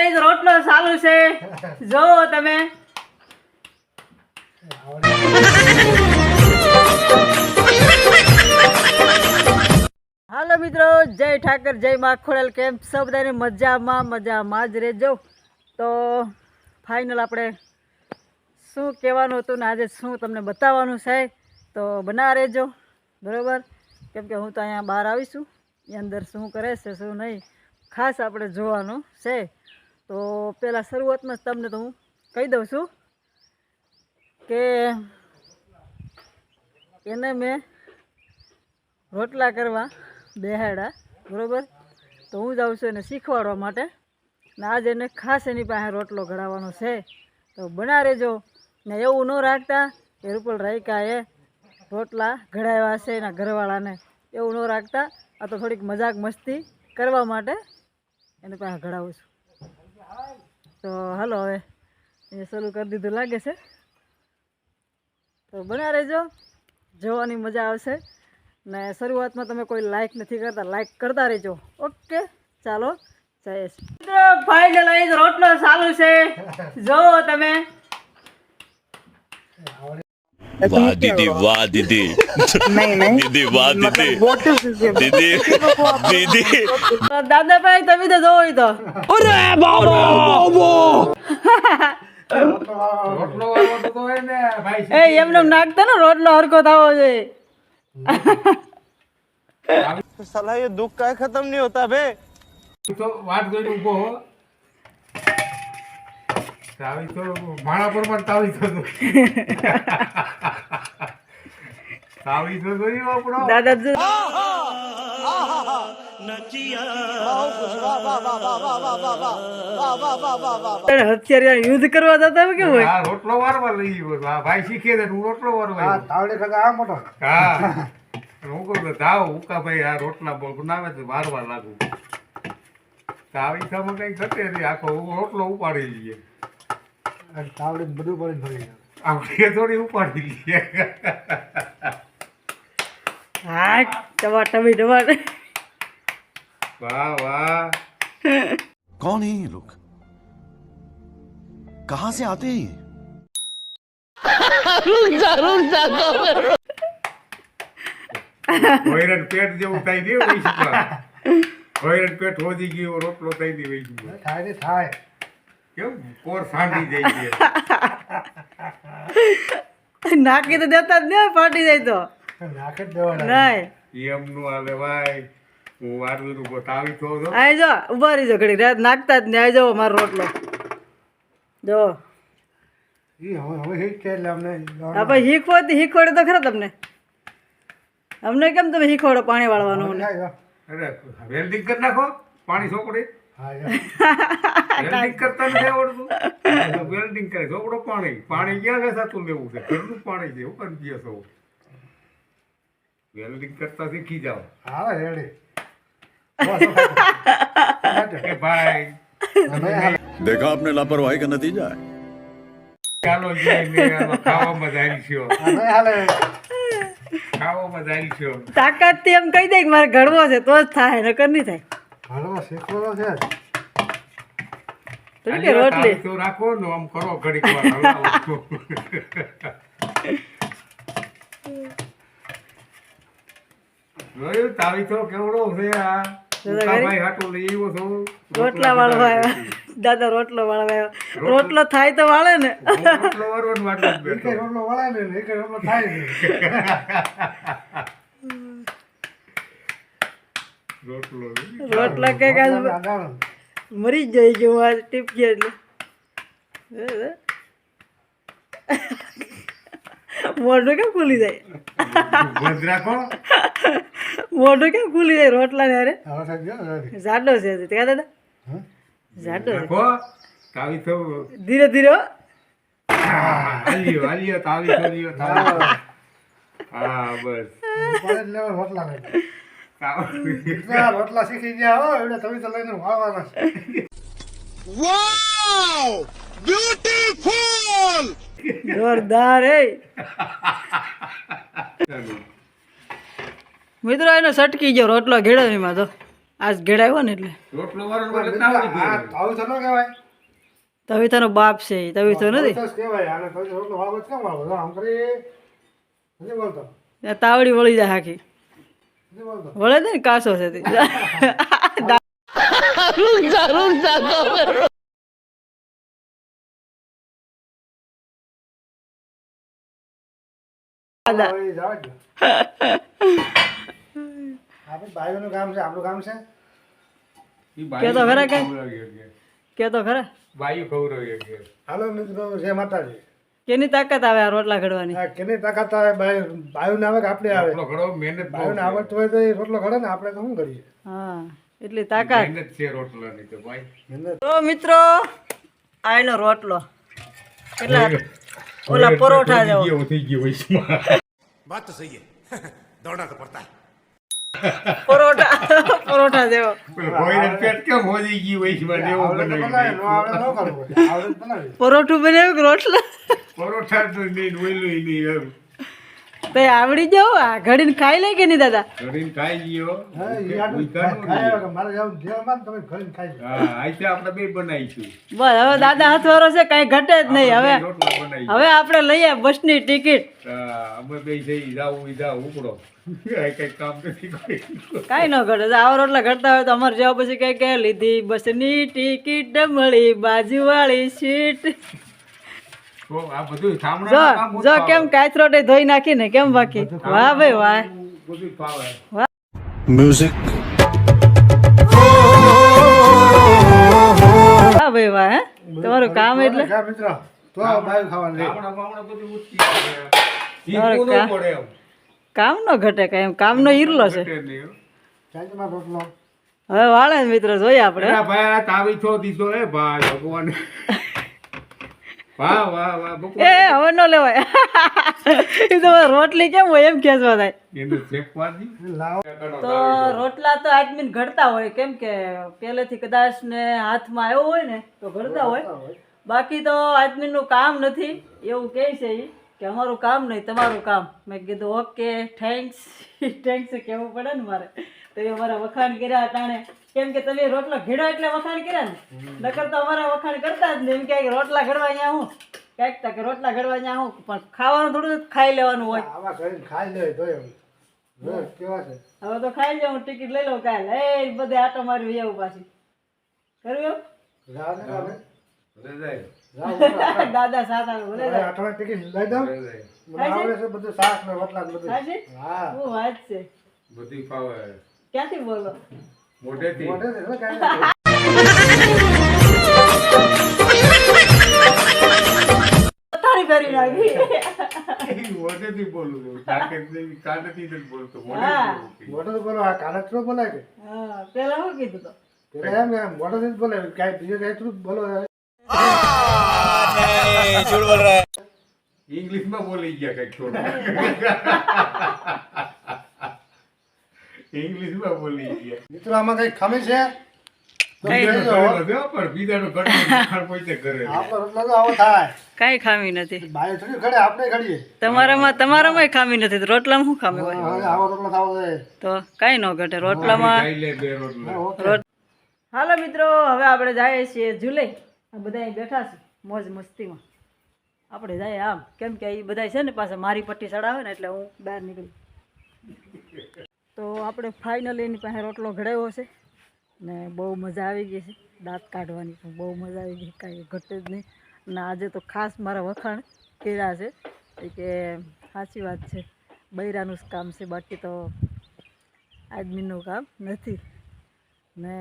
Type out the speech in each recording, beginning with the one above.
લઈ રોટલો ચાલુ છે જો તમે હાલો મિત્રો, જય ઠાકર, જય માં ખોડેલ. કેમ છો બધાને? મજામાં જ રહેજો. તો ફાઇનલ આપણે શું કહેવાનું હતું ને આજે શું તમને બતાવવાનું છે તો બના રહેજો બરાબર. કેમ કે હું તો અહીંયા બહાર આવીશું, એ અંદર શું કરે છે શું નહીં ખાસ આપણે જોવાનું છે. તો પહેલાં શરૂઆતમાં જ તમને તો હું કહી દઉં છું કે એને મેં રોટલા કરવા બેહાડા બરાબર. તો હું જાઉં છું એને શીખવાડવા માટે ને આજે એને ખાસ એની પાસે રોટલો ઘડાવવાનો છે. તો બના રહેજો ને એવું ન રાખતા કે રૂપલ રાયકા એ રોટલા ઘડાવ્યા છે એના ઘરવાળાને, એવું ન રાખતા. આ તો થોડીક મજાક મસ્તી કરવા માટે એની પાસે ઘડાવું છું. તો હાલો હવે એ શરૂ કરી દીધું લાગે છે. તો બના રહેજો, જોવાની મજા આવશે. ને શરૂઆતમાં તમે કોઈ લાઈક નથી કરતા, લાઈક કરતા રહેજો. ઓકે ચાલો જયેશ. મિત્રો ફાઇનલ અહીં રોટલો ચાલુ છે જો તમે. वाह दीदी, वाह दीदी, दीदी वाह दीदी, दीदी दीदी. દાદા ભાઈ તમે તો જોવો તો अरे बाबा એ એમને નાખતા ને રોટલો હરકો થવો જોઈએ. साला ये दुख का खत्म नहीं होता बे. तो वाट जोઈને ઊભો હો. તાવી તો માણા પર માં તાવી તો તાવી તો જોઈ આપણો દાદા હથિયાર યુદ્ધ કરવા જતા કેવું હોય. આ રોટલો વારવા લઈ ગયો. આ ભાઈ શીખે છે હું રોટલો વારવા. हाँ तावड़े का आ मोटो. હા હું કહું તો તાવ ઉકા ભાઈ આ રોટલા બનાવે છે વારવા લાગુ. તાવી સામે કઈ ઘટે નહીં, આખો રોટલો ઉપાડી લઈએ. तावड़े બધું પડી ભરી. આપણે થોડી ઉપાડી લઈએ. હા ટમાટમી ટમાટ. વાહ વાહ. कौन है ये लोग, कहाँ से आते हैं ये? ભૈરન પેટ જેવું થઈ ગયું હોય છે. ભૈરન પેટ હોજી ગયો રોટલો થઈ ગયો હોય છે. થાય ને થાય. કેમ કોર સાંડી જાય છે. નાખી તો દેતા જ ને ફાટી જાય તો નાખ જ દેવાના. નહીં. એમનું હાલે ભાઈ. હું વારું બતાવી તો જો. આઈ જો ઉભા રહી જો ઘડી રાત નાખતા જ ને આઈ જાઓ મારો રોટલો જો. ઈ હવે હિટ કે એટલે અમને હા ભાઈ શીખવાડે તો ખરા તમને. અમને કેમ તમે શીખવાડો પાણી વાળવાનું મને? અરે વેલ્ડિંગ કરી નાખો પાણી છોકડે. હા વેલ્ડિંગ કરતા નથી આવડતું. વેલ્ડિંગ કરે છોકડો પાણી પાણી ક્યાં વેસાતું લેવું છે? ઘરનું પાણી છે. હું કરી દઈએ સૌ વેલ્ડિંગ કરતા શીખી જાઓ. હા રેડી. કે ભાઈ देखा आपने लापरवाही का नतीजा है. ચાલો જઈને ખાવામાં જાય છો. હવે હાલે. ખાવામાં જાય છો. તાકાત થી એમ કહી દે કે મારે ઘડવો છે તો જ થાય, નકર નહીં થાય. હાલવા શીખવાનો છે. તો કે રોટલી તો રાખો ને આમ કરો ઘડીક વાર હલાવો. જોયું તાવી તો કેવડો છે આ. ભાઈ હાટો લઈ આવ્યો છો. રોટલા વાળવા આવ્યા. દાદા રોટલો વાળવા આવ્યો. રોટલો થાય તો વાળે ને. રોટલો વાળવાનું વાટો જ એક બેઠો. રોટલો વળાય ને એક રોટલો થાય ને. રોટલો રોટલા કઈક આજ મરી જ જાય જેવું આજ ટીપકી એટલે મોઢું કેમ ખુલી જાય? બંધ રાખો. મોઢું કેમ ખુલી જાય રોટલા ને? અરે હવે થઈ ગયો ને. જાડો છે ત્યાં દાદા, જાડો છે. રાખો તાવી તો ધીરે ધીરે હો. હાલ્યો તાવી તો લ્યો તાવી. હા બસ પડે જ લેવા રોટલા ને. તાવી. એટલા રોટલા શીખી ગયા હો એટલે તમે તો લઈને વાળવાના છે. જોરદાર હે મિત્રો. એનો સટકી ગયો રોટલો ઘેડો એમાં તો આજ ઘેડાયો ને એટલે રોટલો વાળો એટલે તાવડી આ ફેરવે. તાવ તો ન કહેવાય તવિથાનો બાપ છે એ તવિથો નથી તાવ તો જ કહેવાય આને તો રોટલો વાળો જ કેમ વાળો જો આમ કરી નથી બોલતો ત્યાં તાવડી વળી જાય આખી નથી બોલતો વળે ને કાસો છે તે. દાદા હવે જવા દો આપણે ભાઈઓનું કામ છે આપણું કામ છે ઈ કે તો ખરા કે? ખવડાવીએ કે. કે તો ખરા બાયું ખવડાવીએ કે. હાલો મિત્રો જય માતાજી કેની તાકાત આવે આ રોટલા ઘડવાની? આ કેની તાકાત આવે ભાઈઓને આવે કે આપણે આવે રોટલો ઘડો મહેનત બહુ ભાઈઓને છે. આવડતું હોય તો એ રોટલો ઘડે ને આપણે તો શું કરીએ હા એટલી તાકાત. મહેનત છે રોટલાની તો ભાઈ. મહેનત તો મિત્રો આ એનો રોટલો કેટલા ઓલા પરોઠા જેવો. એવું થઈ ગયું વૈશમાં. પરોઠા જેવો. પેલો ભોંયને પેટ કેમ હોજી ગયું વૈશમાં ને એવું આવડે તો બનાવી બનાવે, ન નાખ્યું. આવડે ન કરવું પડે. આવડે તો બનાવી પરોઠું બનાવ્યું કે રોટલા? પરોઠા તો નહીં ઓયલું નહીં એમ. તો એ આવડી જાવ આ ઘડીને ખાઈ લે કે નહીં દાદા? ઘડીને ખાઈ ગયો. હા, ઈ આટલું ઉઈકાનું ખાય નહીં. આવે કે મારે જવું જેલમાં ને તમે ઘડીને ખાઈ લો. હા આઈતે આપણે બે બનાવીશું. બસ હવે દાદા હાથવારો છે કાંઈ ઘટે જ નહીં. હવે આપણે બે રોટલા બનાવીશું. હવે આપણે લઈએ બસની ટિકિટ. હા, અમે બે જઈ જાવું ઈ જાવ ઉપડો. કઈ કામ નથી કર્યું. કાંઈ ન ઘટે. જો આવા રોટલા ઘટતા હોય તો અમારે જવા પછી કઈ કે લીધી બસની ટિકિટ મળી બાજુવાળી સીટ. તો આ બધું જો ઠામડાનું કામ જો ઓછું કેમ આવે. કાચરોટે ધોઈ નાખીને કેમ બાકી. વાહ ભાઈ વાહ. બધું ફાવે. म्यूजिक વાહ ભાઈ વાહ. હે તમારું કામ એટલે ખા મિત્રો તો ભાઈ ખાવાનું લે ઠામડા બામડા બધું ઉચકી જાય. ઈ અરે કોનો કા- પડે એમ. કામ નો ઘટે કઈ એમ કામનો ઈરલો છે. ઘટે નહીં, હો. ચાંદમાં રોટલો હવે વાળે ને મિત્રો જોઈએ આપણે. અરે ભાઈ આ તાવી છો દીધો એ ભાઈ ભગવાન. વાહ વાહ વાહ એ ભગવાન. હવે ન લેવાય. એ તો રોટલી કેમ હોય એમ ખેંચવા થાય. એને શેકવા દી. લાવો તો રોટલા તો આદમીને ઘડતા હોય કેમ કે પહેલેથી કદાચ ને હાથમાં આવ્યો હોય ને તો ઘડતા હોય. બાકી તો આદમીનું કામ નથી એવું કહે છે ઈ કે અમારું કામ નહીં તમારું કામ. મેં કીધું ઓકે થેન્ક્સ. થેન્ક્સ કહેવું પડે ને મારે. તો એ અમારા વખાણ કર્યા ટાણે કેમ કે તમે રોટલા ઘેડો એટલે વખાણ કર્યા ને. નકર તો અમારા વખાણ કરતા જ નહીં. એમ કહે કે રોટલા ઘડવા અહીંયા હું કાંઈક તા કે રોટલા ઘડવા અહીંયા હું પણ ખાવાનું થોડું જ ખાઈ લેવાનું હોય. આવા કરીને ખાઈ લે તો એમ જો કેવા છે હવે તો ખાઈ જાઉં ટિકિટ લઈ લઉં કાલે. એ બધે આટો મારી આવું પાછી કર્યું એવું? જાવ ને તમે ઘરે જાય. જાવ ઉપર. દાદા સાથ આવે ભલે હવે જાય. આઠમા ટિકિટ લઈ દઉં ઘરે જાય. મને આવડે છે બધું શાક ને રોટલા ને બધું સાચી? હા શું વાત છે? બધી ફાવે. ક્યાંથી બોલો? મોઢેથી. મોઢે થી હો, કાંઈ નથી. તારી કરી નાખી. મોઢેથી બોલું છું. તાકેતથી, કાનેથી નથી બોલતો. હા. મોઢેથી બોલું છું. મોઢે થી બોલો આ કાને તો બોલાય કે હા પેલા શું કીધું તો? પેલા એમ મોઢે થી જ બોલે કાંઈ બીજું કાંઈ થોડું બોલો ઇંગ્લિશમાં બોલી ગયા કઈક થોડું. ઇંગ્લિશમાં બોલી ગયા. મિત્રો આમાં કઈ ખામી છે તો કઈ કહેજો. કરેલો છે હો, પણ બીજાનો ઘરનો વખાણ પોતે કરે છે. આપણો રોટલો તો આવો થાય કાંઈ ખામી નથી. બાય થોડી ઘડે આપણે ઘડીએ તમારામાં ખામી નથી તો રોટલામાં શું ખામી હોય? હવે આવો રોટલો ખાવો છે તો કાંઈ ન ઘટે રોટલામાં. ખાઈ લે બે રોટલા. ઓકે હાલો મિત્રો હવે આપણે જઈએ છીએ ઝૂલે. આ બધા અહીં બેઠા છે મોજ મસ્તીમાં. આપણે જઈએ આમ કેમ કે એ બધા છે ને પાછા મારી પટ્ટી ચડાવે ને એટલે હું બહાર નીકળી. તો આપણે ફાઇનલી એની પાસે રોટલો ઘડાવ્યો છે ને બહુ મજા આવી ગઈ છે. દાંત કાઢવાની પણ બહુ મજા આવી ગઈ. કાંઈ ઘટે જ નહીં. અને આજે તો ખાસ મારા વખાણ કર્યા છે એ કે સાચી વાત છે બૈરાનું જ કામ છે બાકી તો આદમીનું કામ નથી. ને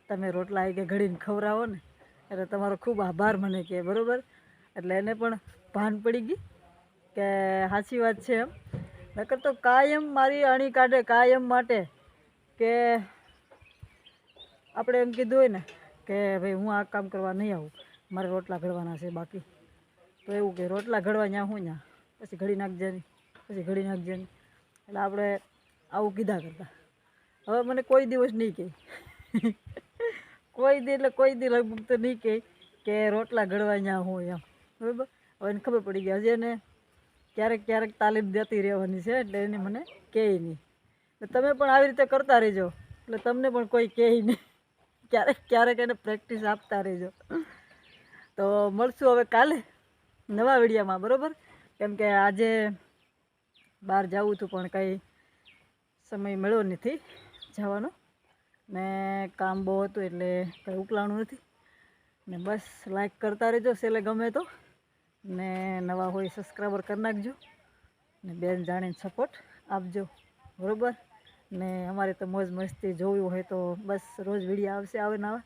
તમે રોટલા આવી કે ઘડીને ખવડાવો ને એટલે તમારો ખૂબ આભાર મને કહે બરાબર. એટલે એને પણ ભાન પડી ગઈ કે સાચી વાત છે એમ. નકર તો કાયમ મારી અણી કાઢે કાયમ માટે કે આપણે એમ કીધું હોય ને કે ભાઈ હું આ કામ કરવા નહીં આવું મારે રોટલા ઘડવાના છે બાકી. તો એવું કે રોટલા ઘડવા ત્યાં હું ત્યાં પછી ઘડી નાખજે નહીં પછી ઘડી નાખજે નહીં. એટલે આપણે આવું કીધા કરતા. હવે મને કોઈ દિવસ નહીં કહે કોઈ દી એટલે કોઈ દી લગભગ તો નહીં કહે કે રોટલા ઘડવા ત્યાં હોય એમ બરાબર. હવે એને ખબર પડી ગઈ હજી એને ક્યારેક ક્યારેક તાલીમ દેતી રહેવાની છે એટલે એને મને કહે નહીં. તમે પણ આવી રીતે કરતા રહેજો એટલે તમને પણ કોઈ કહે નહીં. ક્યારેક ક્યારેક એને પ્રેક્ટિસ આપતા રહેજો. તો મળશું હવે કાલે નવા વિડીયોમાં, બરાબર? કેમ કે આજે બહાર જવું હતું પણ કંઈ સમય મળ્યો નથી જવાનો, ને કામ બહુ હતું એટલે કંઈ ઉકલાણું નથી. ને બસ લાઈક કરતા રહેજો છેલ્લે ગમે તો, ને નવા હોય સબસ્ક્રાઈબર કરી નાખજો, ને બેન જાણીને સપોર્ટ આપજો, બરાબર? ને અમારે તો મોજ મસ્તી જોવી હોય તો બસ રોજ વિડીયો આવશે આવે નવા.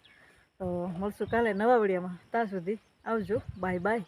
તો મળશું કાલે નવા વિડીયોમાં. ત્યાં સુધી આવજો, બાય બાય.